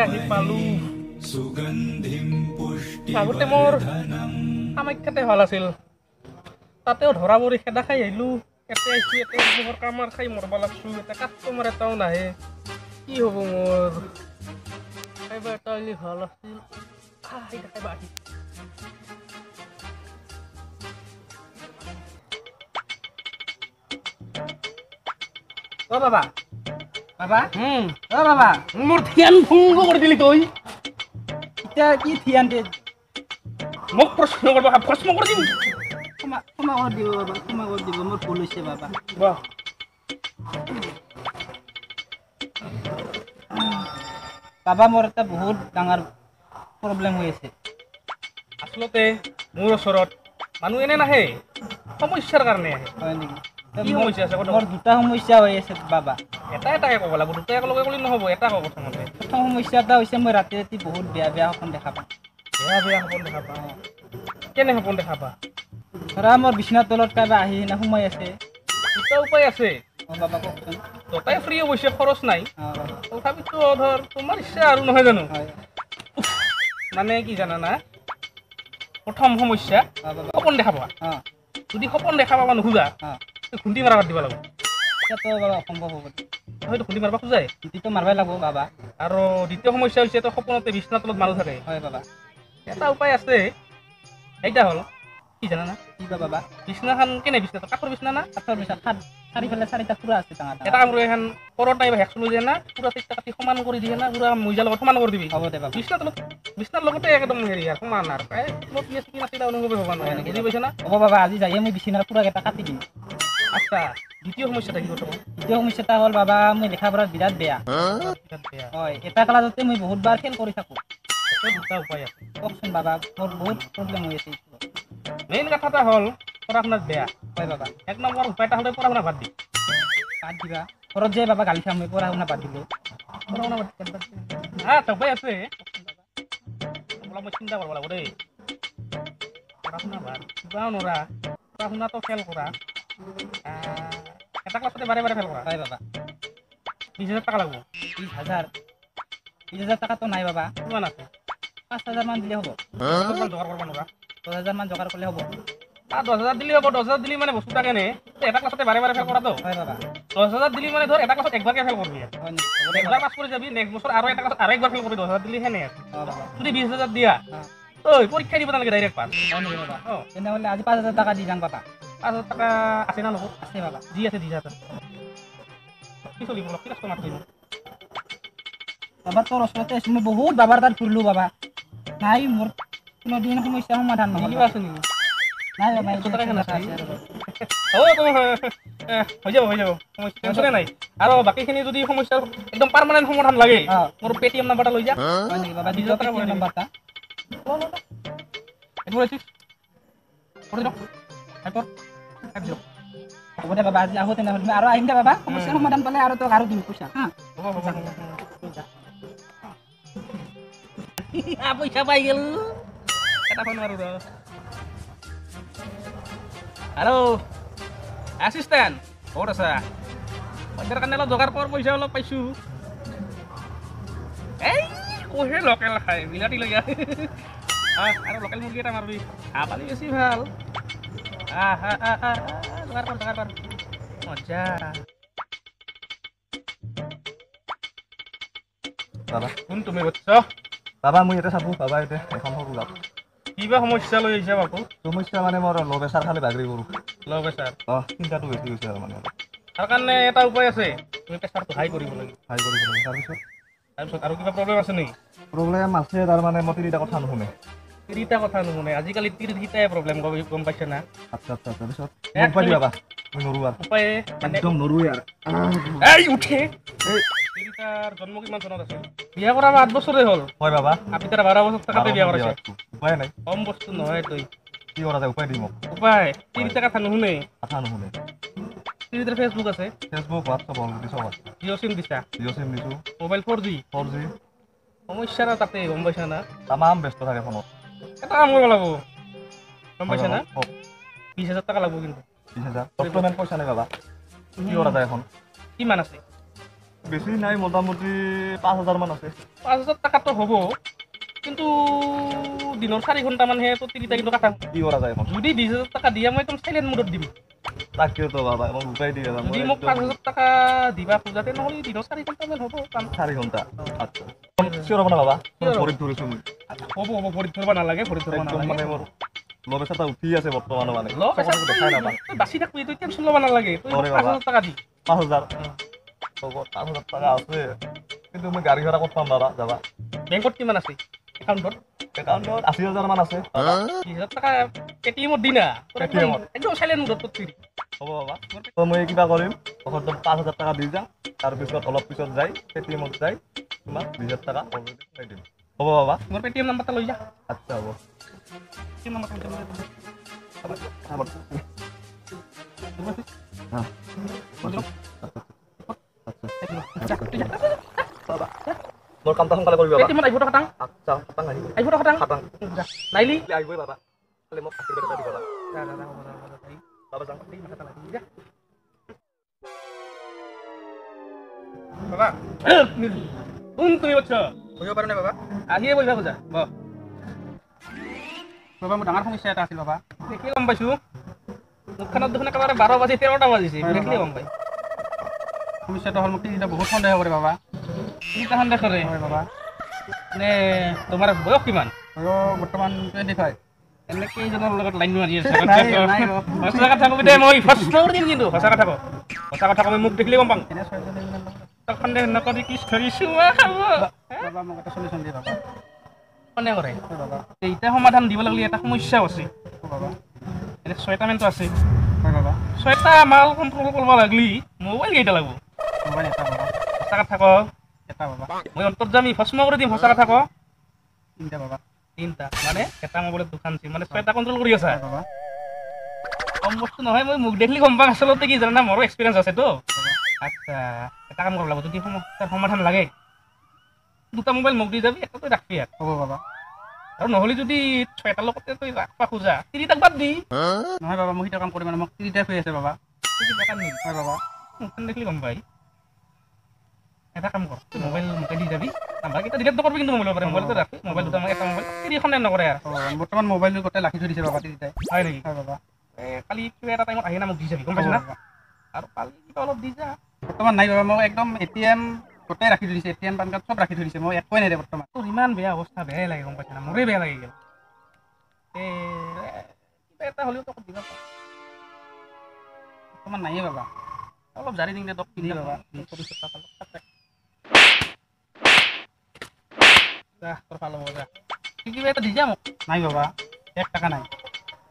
আহি পালো আগতে মোৰ কামাখ্যাতে ভাল আছিল তাতেও ধৰা পৰি খেদা খাই আহিলো এতে আহিছো এতে মোৰ কামাৰ খাই মৰবা লাগছো এটা কাষ্টমাৰ এটাও নাহে কি হ'ব মোৰ খাইবা এটা হ'লে ভাল আছিল খাইবা আহি ও বাবা বাবা ও বাবা মোৰ ধ্যান ভংগ কৰি দিলি তই এটা কি ধ্যান দে মোক প্ৰশ্ন কৰিব প্ৰশ্ন কৰি দিম ক্ষমা কৰি দিব বাবা ক্ষমা কৰি দিব মোৰ ভুল হৈছে বাবা বাহ বাবা মোৰ এটা বহুত ডাঙৰ প্ৰব্লেম হৈ আছে আচলতে মোৰ ওচৰত মানুহ এনে নাহে সমস্যাৰ কাৰণে আহে হয় নেকি কি সমস্যা আছে মোৰ দুটা সমস্যা হৈ আছে বাবা এটাকে ক'ব লাগিব দুটা একেলগে ক'লে নহ'ব এটা ক'ব প্ৰথমতে প্ৰথম সমস্যা এটা হৈছে মই ৰাতি ৰাতি বহুত বেয়া সপোন দেখা পাওঁ বেয়া সপোন দেখা পাওঁ কেনে সপোন দেখা পা ধৰা মোৰ বিচনাৰ তলত কাৰোবাৰ আহি কিনে সোমাই আছে দুটা উপায় আছে অঁ বাবা কওকচোন দুটাই ফ্ৰী অৱশ্যে খৰচ নাই অঁ বাবা তথাপিতো ধৰ তোমাৰ ইচ্ছা আৰু নহয় জানো হয় মানে কি জানানা প্ৰথম সমস্যা অঁ বাবা সপোন দেখা পোৱা অঁ যদি সপোন দেখা পাবা নোখোজা অঁ খুন্দি মাৰা বাদ দিব লাগিব এতিয়াতো বাবা অসম্ভৱ হ'ব হয়তো খুন্দি মাৰিব খোজাই গুটিটো মাৰিবই লাগিব বাবা আৰু দ্বিতীয় সমস্যা হৈছে তো সপোনতে বিচনাৰ তলত মানুহ থাকে হয় বাবা এটা উপায় আছে সেইটা হ'ল কি জানানা কি বা বাবা বিচনাখন কেনে বিচনা কাঠৰ বিচনা না কাঠৰ বিচনা চাৰিফালে চাৰিটা খুৰা আছে ডাঙৰ এটা কাম কৰি এখন পৰৰ টাইপ হেকচ লৈ যায় না পুৰা চিটটা কাটি সমান কৰি দিয়ে না পুৰা মইজাৰ লগত সমান কৰি দিবি হ'ব দে বাবা বিচনাৰ লগতে একদম হেৰি আৰু সমান আৰু প্ৰায় কি আছে কি নাছিলে অনুভৱ হ'ব নহয় বুজি পাইছা না হ'ব বাবা আজি যায়ে মই বিচনাৰ খুৰাকেইটা কাটি দিম আচ্ছা দ্বিতীয় সমস্যাটা কি কথা দ্বিতীয় সমস্যাটা হ'ল বাবা মই লেখা পঢ়াত বিৰাট বেয়া হয় এটা ক্লাছতে মই বহুতবাৰ ফেইল কৰি থাকোঁ দুটা উপায় আছে কওকচোন বাবা মোৰ বহুত প্ৰব্লেম হৈ আছে মেইন কথাটা হ'ল পঢ়া শুনাত বেয়া হয় বাবা এক নম্বৰ উপায়টা হ'লে পঢ়া শুনা বাদ দি বাদ দিবা ঘৰত যে বাবা গালি খাম মই পঢ়া শুনা বাদ দিলে পঢ়া শুনা বাদ উপায় আছে অলপ মই চিন্তা কৰিব লাগিব দেই পঢ়া শুনা বাদ কিবাও নৰা পঢ়া শুনাটো ফেইল কৰা এটা ক্লাছতে বাৰে বাৰে ফেইল কৰা হয় বাবা 20,000 টাকা লাগব 20,000 টাকাতো নাই বাবা কিমান আছে 5,000 মান দিলে হ'ব জোগাৰ কৰিব নোৱাৰা 10,000 মান জোগাৰ কৰিলে হ'ব 10,000 দিলে হ'ব 10,000 দিলি মানে বস্তু থাকে নে এটা ক্লাছতে বাৰে বাৰে ফেইল কৰাটো হয় বাবা 10,000 দিলি মানে ধৰ এটা ক্লাছত একবাৰকে ফেইল কৰিবি হয় নেকি একবাৰ পাছ কৰি যাবি নেক্সট বছৰ আৰু এটা ক্লাছত আৰু একবাৰ ফেইল কৰি 10,000 দিলি সেনে অঁ বাবা যদি 20,000 দিয়া ঐ পৰীক্ষা দিব নালাগে ডাইৰেক্ট পাছ হয় নেকি বাবা অঁ তেনেহ'লে আজি 5,000 টাকা দি যাম বাবা 5,000 টাকা আছে না লগত আছে বাবা দি আছে দি আছে কি চলিব কি কাষ্টমাৰ কৰিব বাবা তোৰ ওচৰতে আছোঁ মই বহুত বাবাৰ তাত ঘূৰিলোঁ বাবা নাই মোৰ কোনো দিন সমস্যাৰ সমাধান নহয় কিবা আছে নেকি নাই বাবা এইটো টাকা আছে আছে আৰু হৈ যাব টেনশ্যনে নাই আৰু বাকীখিনি যদি সমস্যাৰ একদম পাৰ্মানেণ্ট সমাধান লাগে অঁ মোৰ পেটিএম নাম্বাৰটা লৈ যা হয় নেকি বাবা দিয়ক পেটিএম নাম্বাৰটা হ'ব দে বাবা আজি আহো তেনেহ'লে আৰু আহিম দে বাবা সমস্যাৰ সমাধান পালে আৰু তোক আৰু দিম পইচা হা পইচা পাই গেল এটা ফোন মাৰো ৰ হেল্ল' এছিষ্টেণ্ট ক'ত আছা পইচাৰ কাৰণে অলপ যোগাৰ কৰ পইচা অলপ পাইছোঁ এই কহে লোকেল খাই বিলাতী লৈ আৰু লোকেল মুৰ্গী এটা মাৰবি হাঁহ পালি বেছি ভাল যোগাৰ কৰ মজা বাবা কোন তুমি বৎস বাবা মই ইয়াতে চাবো বাবা ইয়াতে এখন সৰু গাঁও কিবা সমস্যা লৈ আহিছা বাবু সমস্যা মানে মোৰ ল' প্ৰেছাৰ খালে বাগৰি কৰোঁ ল' প্ৰেছাৰ অঁ চিন্তাটো বেছি হৈছে আৰু মানে তাৰ কাৰণে এটা উপায় আছে তুমি প্ৰেছাৰটো হাই কৰিব লাগিব হাই কৰিব লাগে তাৰপিছত আৰু কিবা প্ৰব্লেম আছে নেকি প্ৰব্লেম আছে তাৰমানে মই তিনিটা কথা নুশুনে তিনিটা কথা নুশুনে আজিকালি তিনিটাই প্ৰব্লেম গম পাইছে না আচ্ছা তাৰপিছত মোক পাই বাবা মই নৰোঁ আৰু উপায়ে মানে একদম নৰোঁৱে আৰু এই উঠে তিনিটাৰ জন্ম কিমান চনত আছিল বিয়া কৰা 8 বছৰে হ'ল হয় বাবা আপনি তাৰ 12 বছৰ থাকাতে বিয়া কৰাইছে উপায় নাই কম বস্তু নহয় তই কি কৰা যায় উপায় দিম মোক উপায় তিনিটা কথা নুশুনে কথা নুশুনে তিনিটাৰ ফেচবুক আছে ফেচবুক হোৱাটছআপ অলৰেডি চব আছে জিঅ' চিম দিছা জিঅ' চিম দিছোঁ মোবাইল 4G 4G সমস্যা না তাতে গম পাইছা না তামাম ব্যস্ত থাকে ফোনত এটা কাম কৰিব লাগিব গম পাইছা না কওক 20,000 টাকা লাগব কিন্তু 20,000 বৰ্তমান পইচা নাই বাবা কি কৰা যায় এখন কিমান আছে বেছি নাই মোটামুটি 5,000 মান আছে 5,000 টাকাতো হ'ব কিন্তু দিনৰ 4 ঘণ্টামানহে তো 3টা কিন্তু কাটা কি কৰা যায় এখন যদি 20,000 টাকা দিয়া মই একদম চাইলেণ্ট মুডত দিম তাকেতো বাবা মোক উপায় দিয়ে যদি মোক 5,000 টাকা দিবা খোজাতে নহ'লে দিনৰ 4 ঘণ্টামান হ'ব কাম 4 ঘণ্টা আচ্ছা চিয়ৰ হ'ব না বাবা Sure। ভৰিত ধৰিছোঁ মই হ'ব ভৰিত ধৰিব নালাগে ভৰিত ধৰিব একদম নালাগে মানে মোৰ ল' প্ৰেছাৰটা উঠি আছে বৰ্তমান মানে ল পইচা চকুতো দেখাই নাপায় তই বাচি থাকবি তই টেনশ্যন ল'ব নালাগে তই অৰে বাবা। 5,000 টাকা দি 5,000 হ'ব 5,000 টকা আছে কিন্তু মই গাড়ী ভাড়া ক'ত পাম দাদা যাবা বেংকত কিমান আছে একাউণ্টত একাউণ্টত 80,000 মান আছে 20,000 টাকা পেটিএমত দি না তোৰ একদম ATM ত। একদম চাইলেণ্ট মুডত তোক থৈ দিম হ'ব বাবা তো মই কিবা কৰিম প্ৰথমতে 5,000 টকা দি যাম তাৰপিছত অলপ পিছত যাই পেটিএমত যাই তোমাক 20,000 টকা অলৰেডি পঠাই দিম হ'ব বাবা মোৰ পেটিএম নাম্বাৰটা লৈ যা আচ্ছা হ'ব পেটিএম নাম্বাৰটা লৈ যা মোৰ কামটা সোনকালে কৰিবা বাবা পেটিএমত আহিব টকা টাং আচ্ছা খাটাং আহিব আহিব টকা টাং খাটাং যা নাইলি আহিবই বাবা খালি মোক আশীৰ্বাদ এটা দিবা যা যা যা হ'ব যা বাবা যাওঁ যা বাবা কোন তুমি বচ্চা কৰিব পাৰোঁ নে বাবা আহিয়ে বহিবা খোজা বহ বাবা মোৰ ডাঙৰ সমস্যা এটা আছিল বাবা দেখিলে গম পাইছোঁ মুখখনত দেখোন একেবাৰে 12 বাজি 13টা বাজিছে দেখিলে গম পাই সমস্যাটো হ'ল মোক তিনিটা বহুত সন্দেহ কৰে বাবা তিনিটা সন্দেহ কৰে হয় বাবা নে তোমাৰ বয়স কিমান বয়স বৰ্তমান 25 এনে কেইজনৰ লগত লাইন মাৰি আছে নাই, নাই, সঁচা কথা কবি দে মই ফাৰ্ষ্ট কৰি দিম কিন্তু সঁচা কথা কওঁ সঁচা কথা কবি মোক দেখিলে গম পাম এনে ছোৱালীজনী ইমান লগত তই সন্দেহ নকৰি কি ধৰিছোঁ খাব বাবা মোক এটা চলিউশ্যন দিয়ে বাবা সন্দেহ কৰে হয় বাবা এতিয়া সমাধান দিব লাগিলে এটা সমস্যাও আছে হয় বাবা এতিয়া 6টা মেনটো আছে হয় বাবা 6টা মাল কণ্ট্ৰল কৰিব লাগলি মোবাইল কেইটা লাগব মোবাইল এটা বাবা সঁচা কথা কওঁ এটা বাবা মই অন্তৰ্যামী ভস্ম কৰি দিম সঁচা কথা কওঁ তিনিটা বাবা 3টা মানে এটা মোবাইলত দুখান চিম মানে 6টা কণ্ট্ৰল কৰি আছা হয় বাবা কম বস্তু নহয় মই মোক দেখিলে গম পাম আচলতে কি জানা মোৰো এক্সপিৰিয়েঞ্চ আছেতো আচ্ছা এটা কাম কৰিব লাগিব যদি সমস্যাৰ সমাধান লাগে 2টা মোবাইল মোক দি যাবি এটা তই ৰাখবি হ'ব বাবা আৰু নহ'লে যদি 6টাৰ লগতে তই ৰাখবা খোজা 3টাক বাদ দি নহয় বাবা মোক সেইটো কাম কৰি মানে মোক তিনিটা হৈ আছে বাবা হয় বাবা মুখখন দেখিলে গম পাই এটা কাম কৰ তই মোবাইল মোকে দি যাবি নাম্বাৰকেইটা ডিলেট নকৰিবি কিন্তু মোবাইলৰ পৰা মোবাইলটো ৰাখবি মোবাইল দুটা এটা মোবাইল তিনিখনে নকৰে আৰু বৰ্তমান মোবাইলটো গোটেই ৰাখি থৈ দিছে বাবা তিনিটাই হয় নেকি হয় বাবা কালি কিবা এটা টাইমত আহি না মোক দি যাবি গম পাইছ না আৰু কালি কিবা অলপ দি যা বৰ্তমান নাই বাবা মোক একদম ATM গোটেই ৰাখি থৈ দিছে ATM পান কাৰ্ড চব ৰাখি থৈ দিছে মই একোৱে নাই দে বৰ্তমান তোৰ ইমান বেয়া অৱস্থা বেয়াই লাগে গম পাইছ না মোৰে বেয়া লাগি গ'ল কিবা এটা হ'লেও তোক দিব পাৰ বৰ্তমান নাইয়ে বাবা অলপ জাৰি দিম দে তোক কিনি বাবা। যা তোৰ ভাল হ'ব যা কিবা এটা দি যা মোক নাই বাবা 1 টকা নাই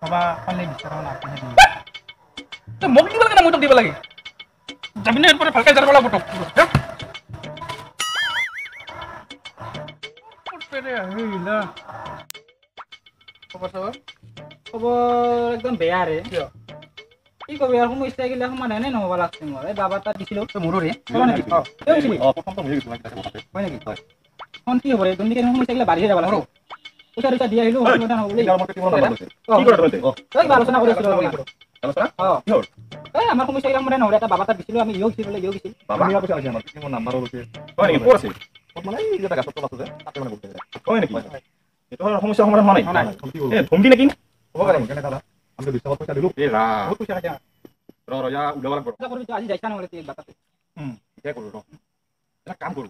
বাবা পালে বিচাৰা না আপুনি দিম তই মোক দিব লাগে না মই তোক দিব লাগে যাবি না এরপরে ভালকে জানিব লাগব তোক যা। খবৰ একদম বেয়া ৰে কি কবি আৰু সমস্যা গিলা সমাধানে নহ'ব লাগছে মোৰ এই বাবা তাত দিছিলোঁ মোৰৰে প্ৰথমটো মই গৈছোঁ হয় নেকি এখন কি হ'ব ৰে তুমি সমস্যা গিলা বাঢ়িয়ে যাব লাগিব পইচা টইচা দি আহিলোঁ সমাধান হ'ব বুলি আলোচনা কৰিছিলোঁ এই আমাৰ সমস্যা গিলা সমাধান নহ'লে এটা বাবা তাত দিছিলোঁ আমি ইয়ো গৈছিল বোলে ইয়ো গৈছিল বাবা পইচা আছে আমাৰ মোৰ নাম্বাৰো লৈছে হয় নেকি ক'ত আছে ক'ত মানে এই এটা গাছত আছে যে তাতে মানে বহি হয় নেকি এইটো সমস্যা সমাধান হোৱা নাই এ ধমকি নেকি হ'ব পাৰে কেনে দাদা আমি বিশ্বাসত পইচা দিলোঁ এ ৰা বহুত পইচা লাগে ৰ ইয়া ওলাব লাগিব আজি যাইছা নহ'লে ঠিক বাটাতে এতিয়া কৰোঁ ৰ এটা কাম কৰোঁ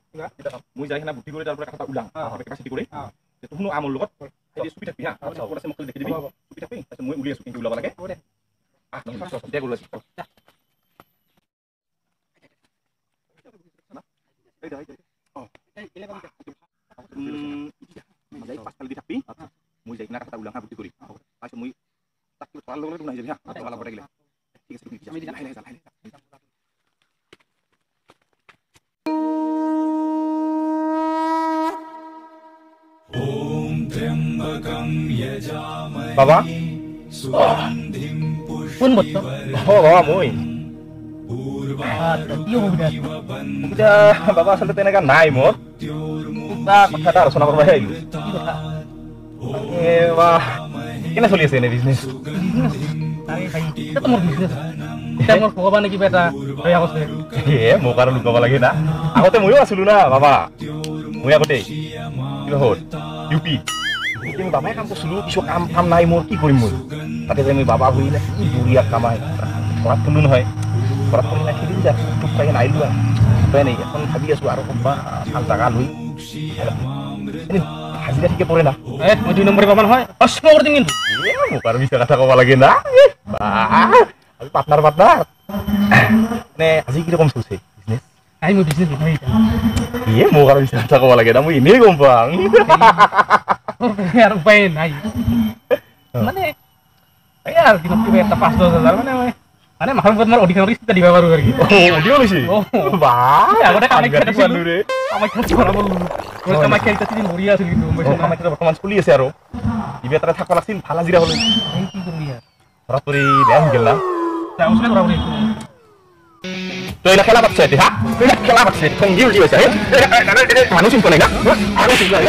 মই যাই কিনে বুদ্ধি কৰি তাৰ পৰা কথা ওলাম কেপাচিটি কৰি শুনো আমাৰ লগত চুপি থাকবি হা ক'ত আছে মোক দেখি দিবি চুপি থাকবি তাৰপিছত মই উলিয়াইছোঁ কিন্তু ওলাব লাগে এতিয়া কৰোঁ পাঁচফালে দি থাকবি মই যাই কিনে কথা ওলাম বুদ্ধি কৰি তাৰপিছত মই তাক তাৰ লগত ওলাই যাবি হা অলপ লাগিলে ঠিক আছে তুমি লাহে লাহে লাহে বাবা কোন বস্তু বাবা মই কি হ'ব এতিয়া বাবা আচলতে তেনেকা নাই মোৰ কিবা কথা এটা আলোচনা কৰিব আহিলোঁ কেনে চলি আছে এনে বিজনেছ মোৰ বিজনেছ এতিয়া মোৰ ভগৱানে নে কিবা এটা দয়া কৰিছে মোক আৰু লুকাব লাগে না আগতে ময়ো আছিলো না বাবা মই আগতে কিবা হ'ল ইউপি মই বাবাই কাম কৰিছিলো কিছু কাম নাই মোৰ কি কৰিম মই তাতে যে মই বাবা বহিলে কি বঢ়িয়া কামাই ঘৰত থলো নহয় ঘৰত থলি না খেলি যা টুক পাই নাইলো আৰু উপায় নাই এখন ভাবি আছো আৰু ক'ৰবাত ভাল জাগা লৈ হাজিৰা ঠিকে পৰে না মই 2 নম্বৰ পাবা নহয় অস্ম কৰি দিম কিন্তু মোক আৰু মিছা কথা ক'ব লাগে না পাৰ্টনাৰ মানে আজি কিৰকম চলছে বিজনেস আই মই বিজনেস নহয় মোক আৰু মিছা কথা ক'ব লাগে না মই এনেই গম পাওঁ আৰু উপায় নাই মানে এই আৰু দিনত কিবা এটা 5-10 হাজাৰ মানে মাহৰ মূৰত মই অধিকাৰ কিস্তি দিব পাৰো আৰু অডিও লৈছে আগতে কামাখ্যাত দিন ভৰি আছিল কিন্তু বৰ্তমান চলি আছে আৰু কিবা এটা থাকিব লাগিছিল ভাল হাজিৰা হ'লে কি কৰিবি ধৰা পৰি বেয়া হৈ গ'ল না চাউচলে কৰা বুলি তই খেলা পাতছ এতিয়া খেলা পাতছ খংগি উঠি গৈছে মানুহ চিন্তা নাই না মানুহ চিন্তা নাই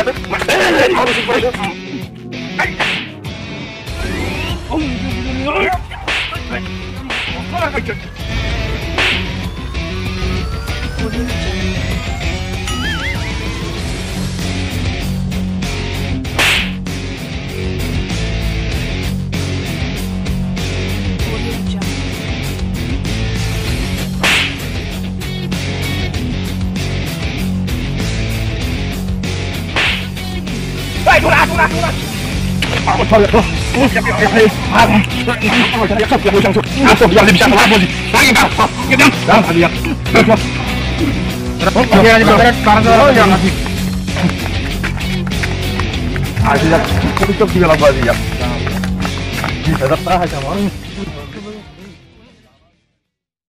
Así ya, un poquito aquí de la guardia. Y se da para allá,